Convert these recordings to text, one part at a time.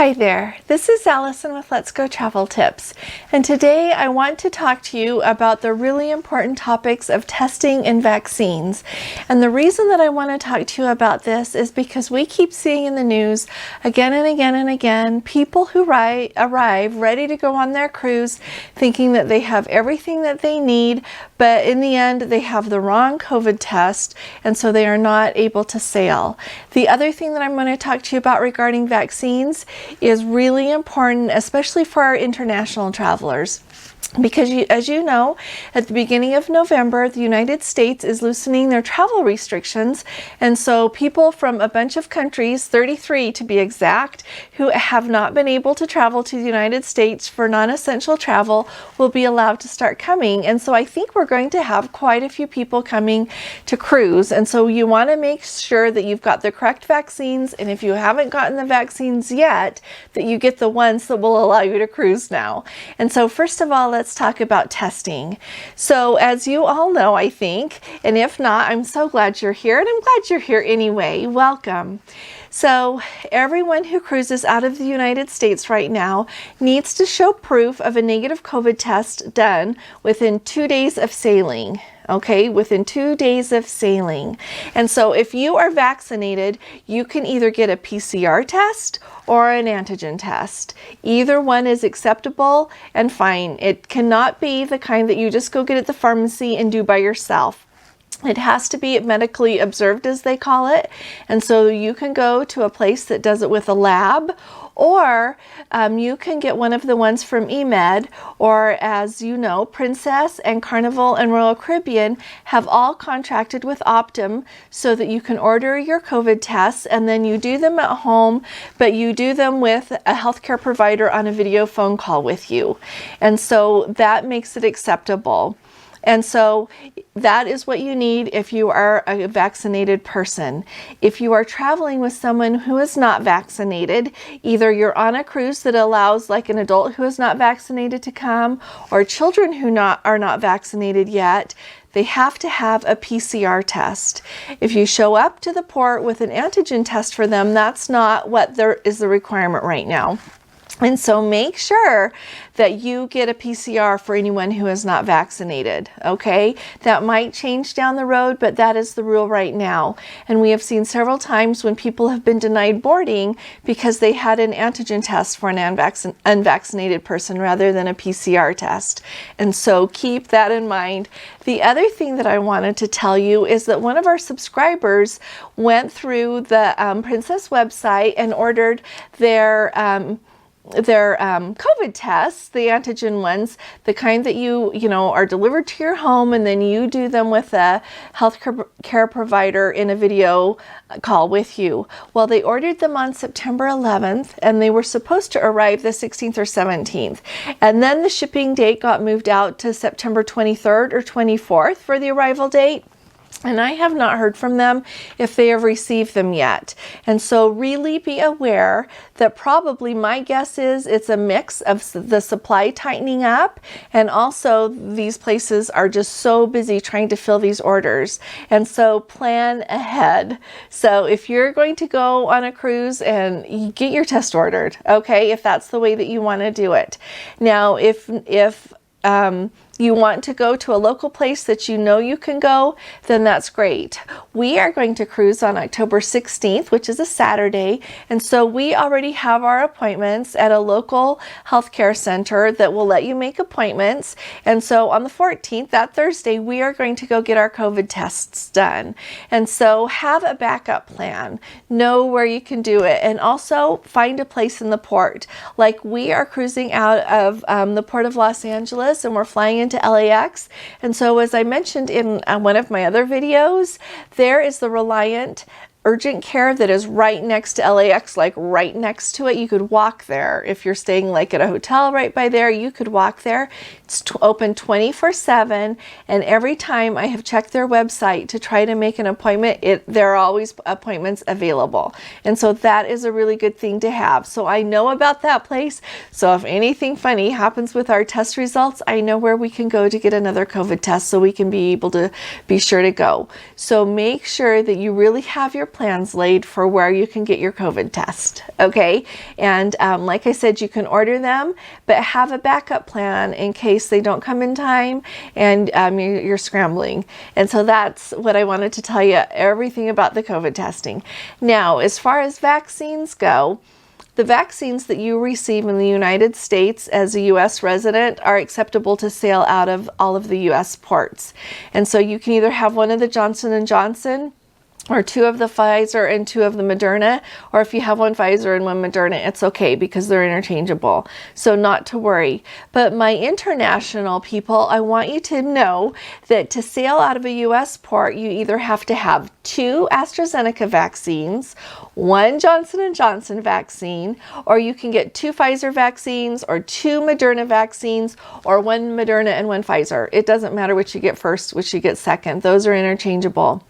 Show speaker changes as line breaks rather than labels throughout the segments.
Hi there, this is Allison with Let's Go Travel Tips, and today I want to talk to you about the really important topics of testing and vaccines. And the reason that I want to talk to you about this is because we keep seeing in the news again and again and again people who arrive ready to go on their cruise thinking that they have everything that they need, but in the end they have the wrong COVID test and so they are not able to sail. The other thing that I'm going to talk to you about regarding vaccines is really important, especially for our international travelers. Because as you know, at the beginning of November, the United States is loosening their travel restrictions. And so people from a bunch of countries, 33 to be exact, who have not been able to travel to the United States for non-essential travel will be allowed to start coming. And so I think we're going to have quite a few people coming to cruise. And so you want to make sure that you've got the correct vaccines. And if you haven't gotten the vaccines yet, that you get the ones that will allow you to cruise now. And so first of all, let's talk about testing. So as you all know, I think, and if not, I'm so glad you're here, and I'm glad you're here anyway. Welcome. So everyone who cruises out of the United States right now needs to show proof of a negative COVID test done within 2 days of sailing. Okay, within 2 days of sailing. And so if you are vaccinated, you can either get a PCR test or an antigen test. Either one is acceptable and fine. It cannot be the kind that you just go get at the pharmacy and do by yourself. It has to be medically observed, as they call it. And so you can go to a place that does it with a lab, or you can get one of the ones from eMed, or as you know, Princess and Carnival and Royal Caribbean have all contracted with Optum so that you can order your COVID tests and then you do them at home, but you do them with a healthcare provider on a video phone call with you. And so that makes it acceptable. And so that is what you need if you are a vaccinated person. If you are traveling with someone who is not vaccinated, either you're on a cruise that allows like an adult who is not vaccinated to come, or children who are not vaccinated yet, they have to have a PCR test. If you show up to the port with an antigen test for them, that's not what there is the requirement right now. And so make sure that you get a PCR for anyone who is not vaccinated, okay? That might change down the road, but that is the rule right now. And we have seen several times when people have been denied boarding because they had an antigen test for an unvaccinated person rather than a PCR test. And so keep that in mind. The other thing that I wanted to tell you is that one of our subscribers went through the Princess website and ordered their COVID tests, the antigen ones, the kind that you are delivered to your home, and then you do them with a health care provider in a video call with you. Well, they ordered them on September 11th, and they were supposed to arrive the 16th or 17th. And then the shipping date got moved out to September 23rd or 24th for the arrival date. And I have not heard from them if they have received them yet. And so really be aware that probably my guess is it's a mix of the supply tightening up, and also these places are just so busy trying to fill these orders. And so plan ahead. So if you're going to go on a cruise, and you get your test ordered, okay, if that's the way that you want to do it. Now, if you want to go to a local place that you know you can go, then that's great. We are going to cruise on October 16th, which is a Saturday, and so we already have our appointments at a local healthcare center that will let you make appointments. And so on the 14th, that Thursday, we are going to go get our COVID tests done. And so have a backup plan. Know where you can do it, and also find a place in the port. Like we are cruising out of the port of Los Angeles, and we're flying into LAX. And so as I mentioned in one of my other videos, there is the Reliant urgent care that is right next to LAX, like right next to it. You could walk there. If you're staying like at a hotel right by there, you could walk there. It's open 24/7, and every time I have checked their website to try to make an appointment, there are always appointments available. And so that is a really good thing to have. So I know about that place. So if anything funny happens with our test results, I know where we can go to get another COVID test so we can be able to be sure to go. So make sure that you really have your trip plans laid for where you can get your COVID test, okay? And like I said, you can order them, but have a backup plan in case they don't come in time and you're scrambling. And so that's what I wanted to tell you, everything about the COVID testing. Now, as far as vaccines go, the vaccines that you receive in the United States as a U.S. resident are acceptable to sail out of all of the U.S. ports. And so you can either have one of the Johnson & Johnson, or 2 of the Pfizer and 2 of the Moderna, or if you have 1 Pfizer and 1 Moderna, it's okay because they're interchangeable. So not to worry. But my international people, I want you to know that to sail out of a U.S. port, you either have to have 2 AstraZeneca vaccines, 1 Johnson & Johnson vaccine, or you can get 2 Pfizer vaccines or 2 Moderna vaccines, or 1 Moderna and 1 Pfizer. It doesn't matter which you get first, which you get second. Those are interchangeable.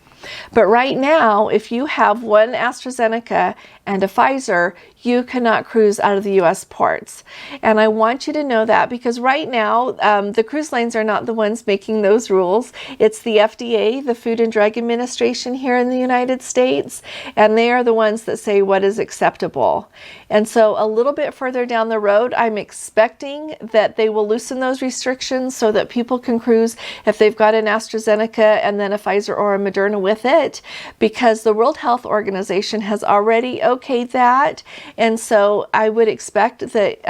But right now, if you have 1 AstraZeneca and a Pfizer, you cannot cruise out of the U.S. ports. And I want you to know that because right now, the cruise lines are not the ones making those rules. It's the FDA, the Food and Drug Administration here in the United States, and they are the ones that say what is acceptable. And so a little bit further down the road, I'm expecting that they will loosen those restrictions so that people can cruise if they've got an AstraZeneca and then a Pfizer or a Moderna with it, because the World Health Organization has already okayed that. And so I would expect that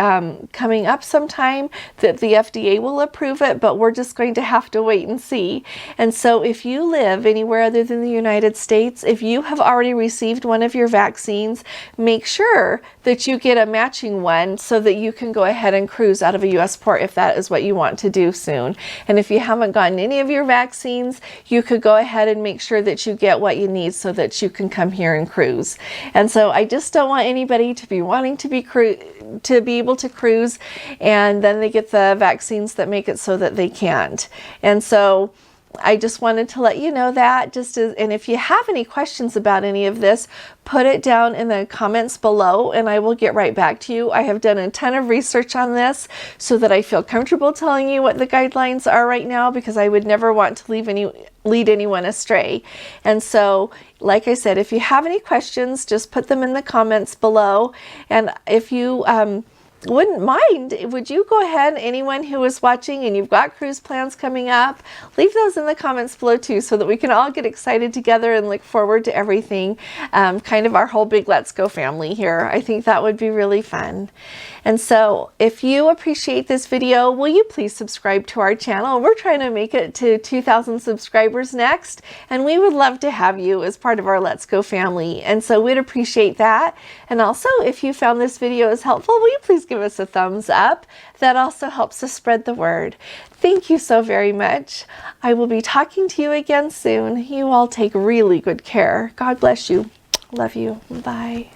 coming up sometime that the FDA will approve it, but we're just going to have to wait and see. And so if you live anywhere other than the United States, if you have already received one of your vaccines, make sure that you get a matching one so that you can go ahead and cruise out of a U.S. port if that is what you want to do soon. And if you haven't gotten any of your vaccines, you could go ahead and make sure that you get what you need so that you can come here and cruise. And so I just don't want anybody to be wanting to be able to cruise and then they get the vaccines that make it so that they can't. And so I just wanted to let you know that, and if you have any questions about any of this, put it down in the comments below and I will get right back to you. I have done a ton of research on this so that I feel comfortable telling you what the guidelines are right now, because I would never want to lead anyone astray. And so, like I said, if you have any questions, just put them in the comments below. And if you wouldn't mind, would you go ahead, anyone who is watching and you've got cruise plans coming up, leave those in the comments below too, so that we can all get excited together and look forward to everything, kind of our whole big Let's Go family here. I think that would be really fun. And so if you appreciate this video, will you please subscribe to our channel? We're trying to make it to 2,000 subscribers next, and we would love to have you as part of our Let's Go family. And so we'd appreciate that. And also, if you found this video as helpful, will you please give us a thumbs up? That also helps us spread the word. Thank you so very much. I will be talking to you again soon. You all take really good care. God bless you. Love you. Bye.